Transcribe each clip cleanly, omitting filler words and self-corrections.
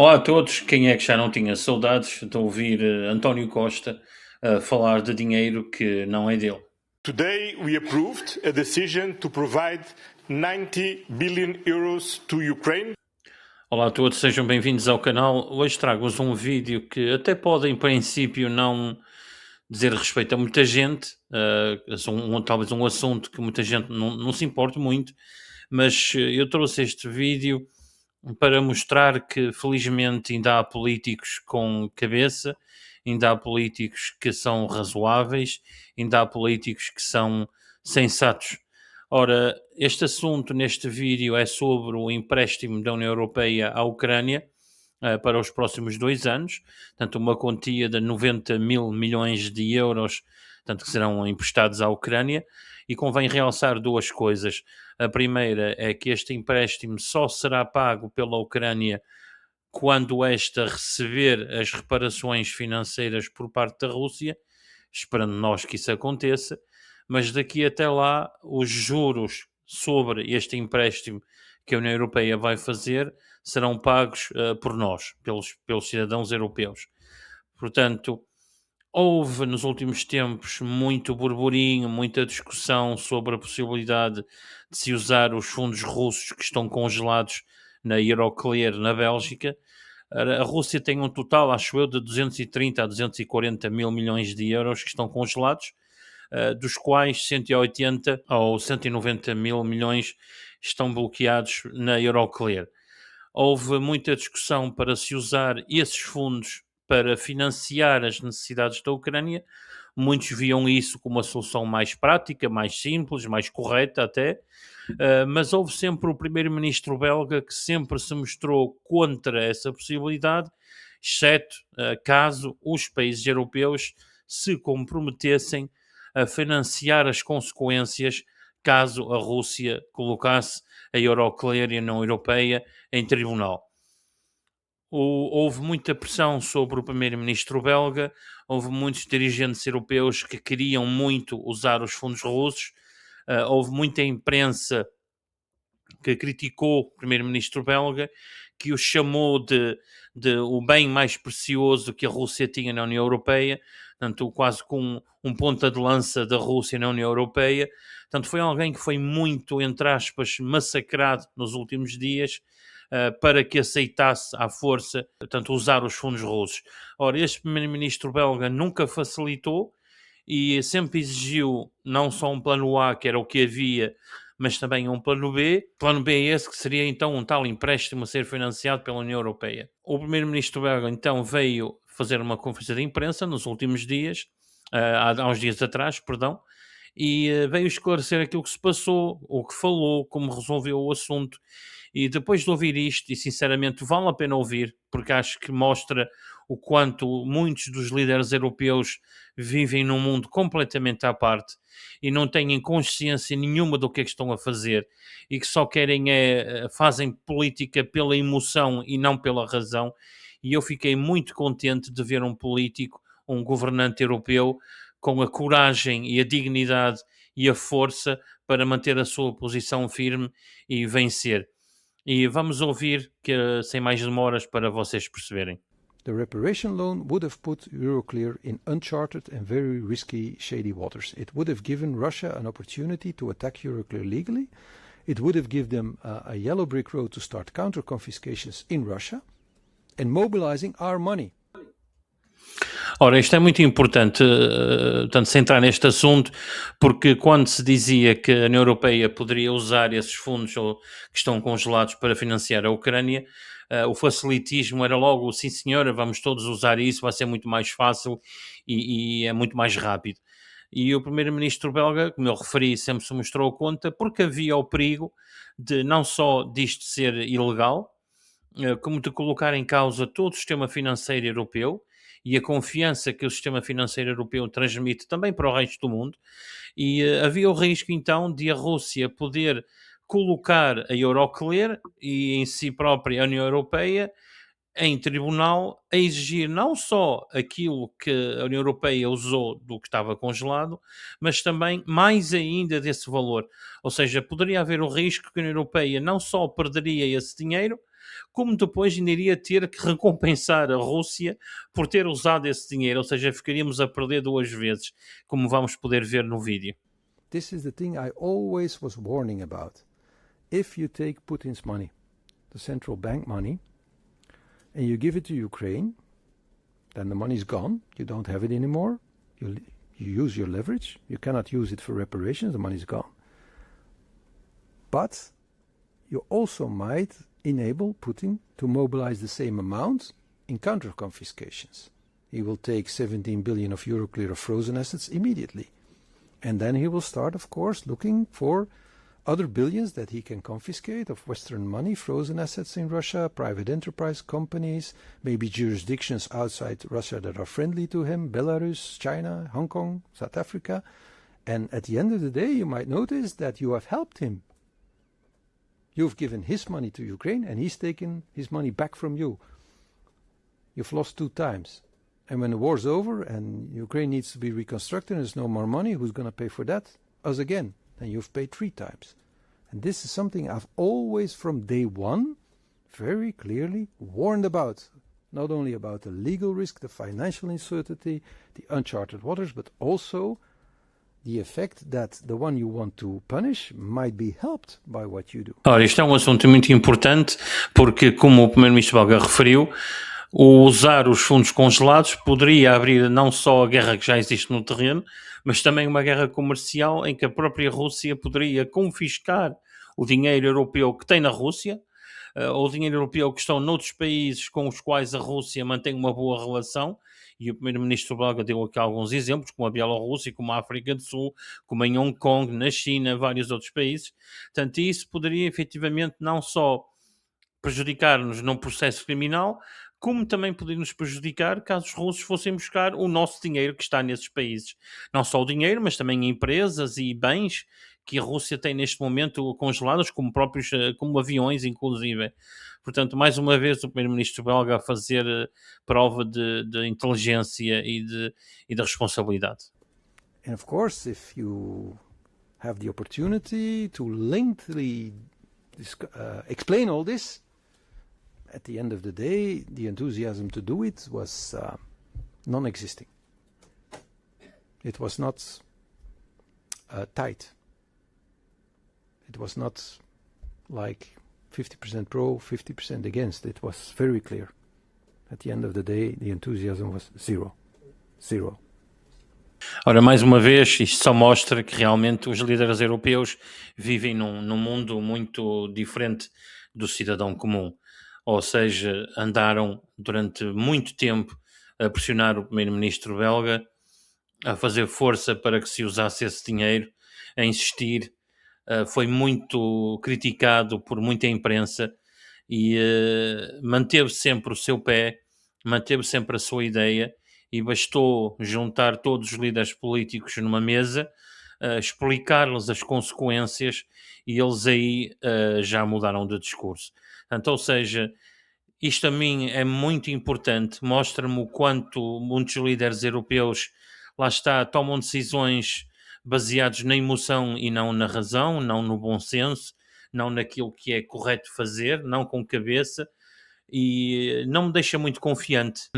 Olá a todos, quem é que já não tinha saudades de ouvir António Costa falar de dinheiro que não é dele? Today we approved a decision to provide 90 billion euros to Ukraine. Olá a todos, sejam bem-vindos ao canal. Hoje trago-vos um vídeo que até pode, em princípio, não dizer respeito a muita gente, talvez um assunto que muita gente não se importe muito, mas eu trouxe este vídeo para mostrar que, felizmente, ainda há políticos com cabeça, ainda há políticos que são razoáveis, ainda há políticos que são sensatos. Ora, este assunto neste vídeo é sobre o empréstimo da União Europeia à Ucrânia para os próximos 2 anos, portanto, uma quantia de 90 mil milhões de euros, portanto, que serão emprestados à Ucrânia, e convém realçar duas coisas. A primeira é que este empréstimo só será pago pela Ucrânia quando esta receber as reparações financeiras por parte da Rússia, esperando nós que isso aconteça, mas daqui até lá os juros sobre este empréstimo que a União Europeia vai fazer serão pagos por nós, pelos cidadãos europeus. Portanto, houve nos últimos tempos muito burburinho, muita discussão sobre a possibilidade de se usar os fundos russos que estão congelados na Euroclear, na Bélgica. A Rússia tem um total, acho eu, de 230 a 240 mil milhões de euros que estão congelados, dos quais 180 ou 190 mil milhões estão bloqueados na Euroclear. Houve muita discussão para se usar esses fundos para financiar as necessidades da Ucrânia. Muitos viam isso como a solução mais prática, mais simples, mais correta até, mas houve sempre o primeiro-ministro belga que sempre se mostrou contra essa possibilidade, exceto caso os países europeus se comprometessem a financiar as consequências caso a Rússia colocasse a Euroclear e a União Europeia em tribunal. Houve muita pressão sobre o primeiro-ministro belga, houve muitos dirigentes europeus que queriam muito usar os fundos russos, houve muita imprensa que criticou o primeiro-ministro belga, que o chamou de o bem mais precioso que a Rússia tinha na União Europeia, portanto, quase com um ponta de lança da Rússia na União Europeia. Portanto, foi alguém que foi muito, entre aspas, massacrado nos últimos dias para que aceitasse à força, portanto, usar os fundos russos. Ora, este primeiro-ministro belga nunca facilitou e sempre exigiu não só um plano A, que era o que havia, mas também um plano B. Plano B é esse que seria então um tal empréstimo a ser financiado pela União Europeia. O primeiro-ministro belga então veio fazer uma conferência de imprensa nos últimos dias, há uns dias atrás, perdão, e veio esclarecer aquilo que se passou, o que falou, como resolveu o assunto. E depois de ouvir isto, e sinceramente vale a pena ouvir, porque acho que mostra o quanto muitos dos líderes europeus vivem num mundo completamente à parte e não têm consciência nenhuma do que é que estão a fazer e que só querem fazem política pela emoção e não pela razão. E eu fiquei muito contente de ver um político, um governante europeu, com a coragem e a dignidade e a força para manter a sua posição firme e vencer. E vamos ouvir, que sem mais demoras, para vocês perceberem. The reparation loan would have put Euroclear in uncharted and very risky, shady waters. It would have given Russia an opportunity to attack Euroclear legally. It would have given them a yellow brick road to start counter-confiscations in Russia and mobilizing our money. Ora, isto é muito importante, portanto, centrar neste assunto, porque quando se dizia que a União Europeia poderia usar esses fundos que estão congelados para financiar a Ucrânia, o facilitismo era logo, sim senhora, vamos todos usar isso, vai ser muito mais fácil e é muito mais rápido. E o primeiro-ministro belga, como eu referi, sempre se mostrou contra, porque havia o perigo de não só disto ser ilegal, como de colocar em causa todo o sistema financeiro europeu e a confiança que o sistema financeiro europeu transmite também para o resto do mundo, e havia o risco então de a Rússia poder colocar a Euroclear e em si própria a União Europeia em tribunal a exigir não só aquilo que a União Europeia usou do que estava congelado, mas também mais ainda desse valor. Ou seja, poderia haver o risco que a União Europeia não só perderia esse dinheiro, como depois ainda iria ter que recompensar a Rússia por ter usado esse dinheiro, ou seja, ficaríamos a perder duas vezes, como vamos poder ver no vídeo. This is the thing I always was warning about. If you take Putin's money, the central bank money, and you give it to Ukraine, then the money's gone. You don't have it anymore. You use your leverage. You cannot use it for reparations. The money's gone. But you also might enable Putin to mobilize the same amount in counter-confiscations. He will take 17 billion of Euroclear of frozen assets immediately. And then he will start, of course, looking for other billions that he can confiscate of Western money, frozen assets in Russia, private enterprise companies, maybe jurisdictions outside Russia that are friendly to him, Belarus, China, Hong Kong, South Africa. And at the end of the day, you might notice that you have helped him. You've given his money to Ukraine and he's taken his money back from you. You've lost 2 times. And when the war's over and Ukraine needs to be reconstructed and there's no more money, who's going to pay for that? Us again. Then you've paid 3 times. And this is something I've always from day one very clearly warned about. Not only about the legal risk, the financial uncertainty, the uncharted waters, but also the effect that the one you want to punish might be helped by what you do. Ora, isto é um assunto muito importante porque, como o Primeiro-Ministro belga referiu, usar os fundos congelados poderia abrir não só a guerra que já existe no terreno, mas também uma guerra comercial em que a própria Rússia poderia confiscar o dinheiro europeu que tem na Rússia, ou o dinheiro europeu que estão noutros países com os quais a Rússia mantém uma boa relação, e o Primeiro-Ministro belga deu aqui alguns exemplos, como a Bielorrússia, como a África do Sul, como em Hong Kong, na China, vários outros países. Portanto, isso poderia efetivamente não só prejudicar-nos num processo criminal, como também poderia nos prejudicar caso os russos fossem buscar o nosso dinheiro que está nesses países. Não só o dinheiro, mas também empresas e bens que a Rússia tem neste momento congelados, como próprios, como aviões, inclusive. Portanto, mais uma vez, o Primeiro-Ministro belga a fazer prova de inteligência e de responsabilidade. And of course, if you have the opportunity to lengthily explain all this, at the end of the day, the enthusiasm to do it was non-existing. It was not tight. It was not like 50% pro, 50% against. It was very clear. At the end of the day, the enthusiasm was zero. Zero. Ora, mais uma vez, isto só mostra que realmente os líderes europeus vivem num mundo muito diferente do cidadão comum. Ou seja, andaram durante muito tempo a pressionar o Primeiro-Ministro belga, a fazer força para que se usasse esse dinheiro, a insistir. Foi muito criticado por muita imprensa e manteve sempre o seu pé, manteve sempre a sua ideia e bastou juntar todos os líderes políticos numa mesa, explicar-lhes as consequências e eles aí já mudaram de discurso. Portanto, ou seja, isto a mim é muito importante, mostra-me o quanto muitos líderes europeus, lá está, tomam decisões baseados na emoção e não na razão, não no bom senso, não naquilo que é correto fazer, não com cabeça, e não me deixa muito confiante,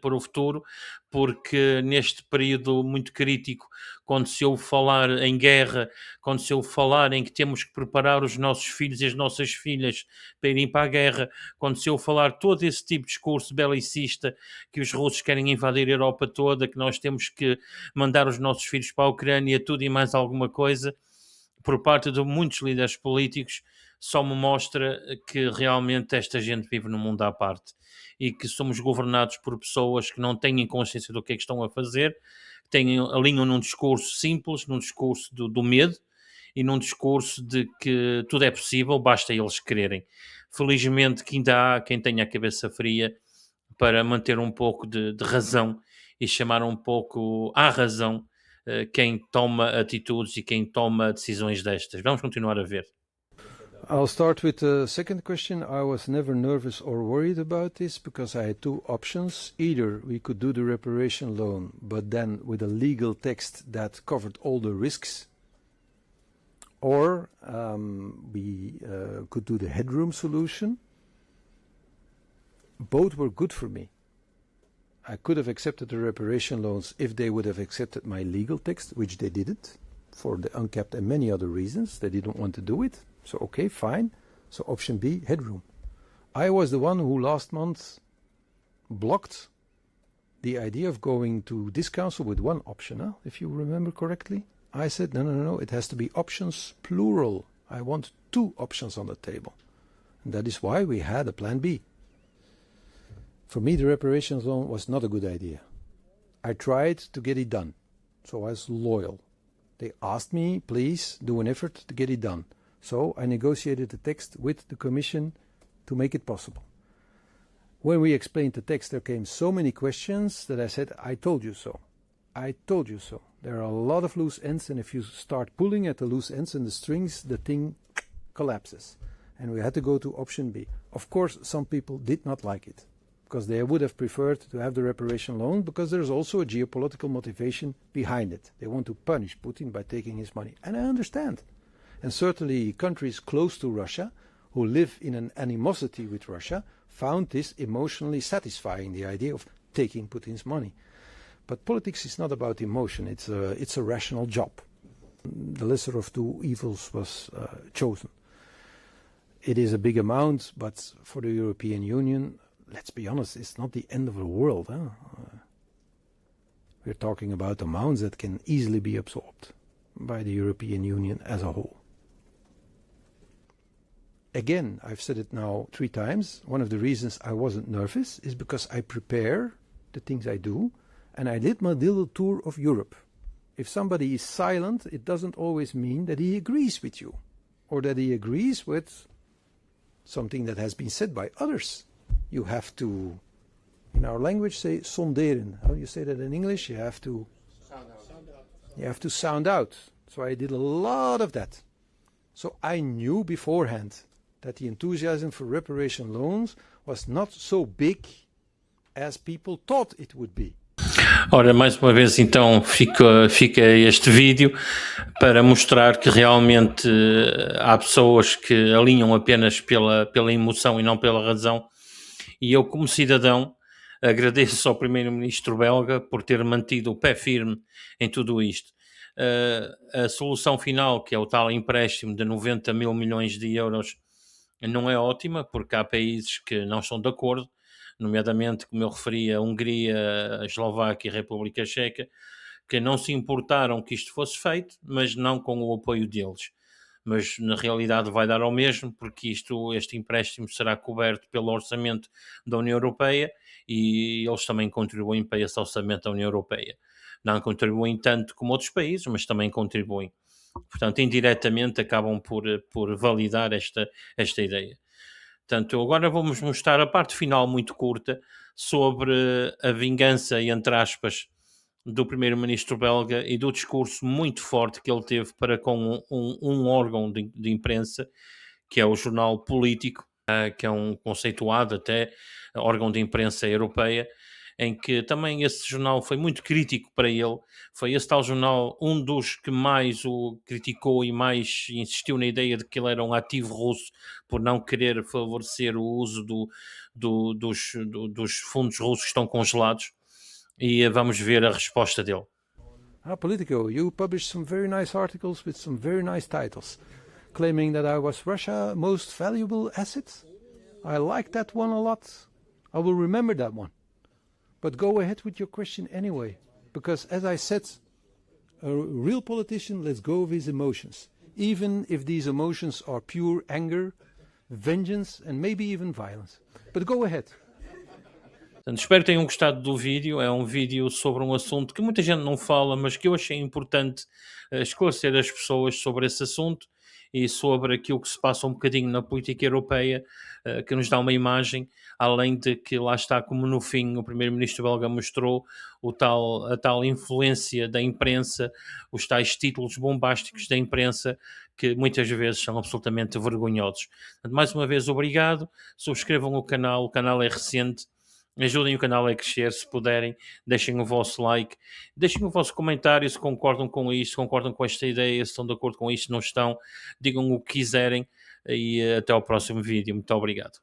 para o futuro, porque neste período muito crítico, quando se ouve falar em guerra, quando se ouve falar em que temos que preparar os nossos filhos e as nossas filhas para irem para a guerra, quando se ouve falar todo esse tipo de discurso belicista, que os russos querem invadir a Europa toda, que nós temos que mandar os nossos filhos para a Ucrânia, tudo e mais alguma coisa, por parte de muitos líderes políticos, só me mostra que realmente esta gente vive num mundo à parte e que somos governados por pessoas que não têm consciência do que é que estão a fazer, alinham num discurso simples, num discurso do medo e num discurso de que tudo é possível, basta eles quererem. Felizmente que ainda há quem tenha a cabeça fria para manter um pouco de razão e chamar um pouco à razão quem toma atitudes e quem toma decisões destas. Vamos continuar a ver. I'll start with the second question. I was never nervous or worried about this because I had 2 options. Either we could do the reparation loan, but then with a legal text that covered all the risks, or we could do the headroom solution, both were good for me. I could have accepted the reparation loans if they would have accepted my legal text, which they didn't, for the uncapped and many other reasons. They didn't want to do it. So, okay, fine. So option B, headroom. I was the one who last month blocked the idea of going to this council with one option, if you remember correctly. I said, no, it has to be options plural. I want 2 options on the table. And that is why we had a plan B. For me, the reparations loan was not a good idea. I tried to get it done, so I was loyal. They asked me, please do an effort to get it done. So I negotiated the text with the Commission to make it possible. When we explained the text, there came so many questions that I said, I told you so. I told you so. There are a lot of loose ends, and if you start pulling at the loose ends and the strings, the thing collapses. And we had to go to option B. Of course, some people did not like it, because they would have preferred to have the reparation loan, because there's also a geopolitical motivation behind it. They want to punish Putin by taking his money. And I understand. And certainly countries close to Russia, who live in an animosity with Russia, found this emotionally satisfying, the idea of taking Putin's money. But politics is not about emotion, it's a rational job. The lesser of 2 evils was chosen. It is a big amount, but for the European Union, let's be honest, it's not the end of the world. We're talking about amounts that can easily be absorbed by the European Union as a whole. Again, I've said it now 3 times, one of the reasons I wasn't nervous is because I prepare the things I do, and I did my little tour of Europe. If somebody is silent, it doesn't always mean that he agrees with you, or that he agrees with something that has been said by others. You have to, in our language, say sonderen. How do you say that in English? You have to sound out. So I did a lot of that. So I knew beforehand that the enthusiasm for reparation loans was not so big as people thought it would be. Ora, mais uma vez então fica este vídeo para mostrar que realmente há pessoas que alinham apenas pela emoção e não pela razão, e eu, como cidadão, agradeço ao primeiro-ministro belga por ter mantido o pé firme em tudo isto. A solução final, que é o tal empréstimo de 90 mil milhões de euros, não é ótima, porque há países que não estão de acordo, nomeadamente, como eu referi, a Hungria, a Eslováquia e a República Checa, que não se importaram que isto fosse feito, mas não com o apoio deles. Mas na realidade vai dar ao mesmo, porque este empréstimo será coberto pelo orçamento da União Europeia e eles também contribuem para esse orçamento da União Europeia. Não contribuem tanto como outros países, mas também contribuem. Portanto, indiretamente acabam por validar esta ideia. Portanto, agora vamos mostrar a parte final muito curta sobre a vingança, entre aspas, do primeiro-ministro belga e do discurso muito forte que ele teve para com um órgão de imprensa, que é o Jornal Político, que é um conceituado até órgão de imprensa europeia, em que também esse jornal foi muito crítico para ele. Foi esse tal jornal um dos que mais o criticou e mais insistiu na ideia de que ele era um ativo russo por não querer favorecer o uso dos fundos russos que estão congelados. E vamos ver a resposta dele. Politico, you published some very nice articles with some very nice titles, claiming that I was Russia's most valuable asset. I like that one a lot. I will remember that one. But go ahead with your question anyway, because as I said, a real politician lets go of his emotions, even if these emotions are pure anger, vengeance and maybe even violence. But go ahead. Portanto, espero que tenham gostado do vídeo. É um vídeo sobre um assunto que muita gente não fala, mas que eu achei importante esclarecer as pessoas sobre esse assunto e sobre aquilo que se passa um bocadinho na política europeia, que nos dá uma imagem, além de que lá está, como no fim o primeiro-ministro belga mostrou, a tal influência da imprensa, os tais títulos bombásticos da imprensa, que muitas vezes são absolutamente vergonhosos. Portanto, mais uma vez, obrigado. Subscrevam o canal é recente. Ajudem o canal a crescer, se puderem, deixem o vosso like, deixem o vosso comentário se concordam com isto, se concordam com esta ideia, se estão de acordo com isto, não estão, digam o que quiserem e até ao próximo vídeo. Muito obrigado.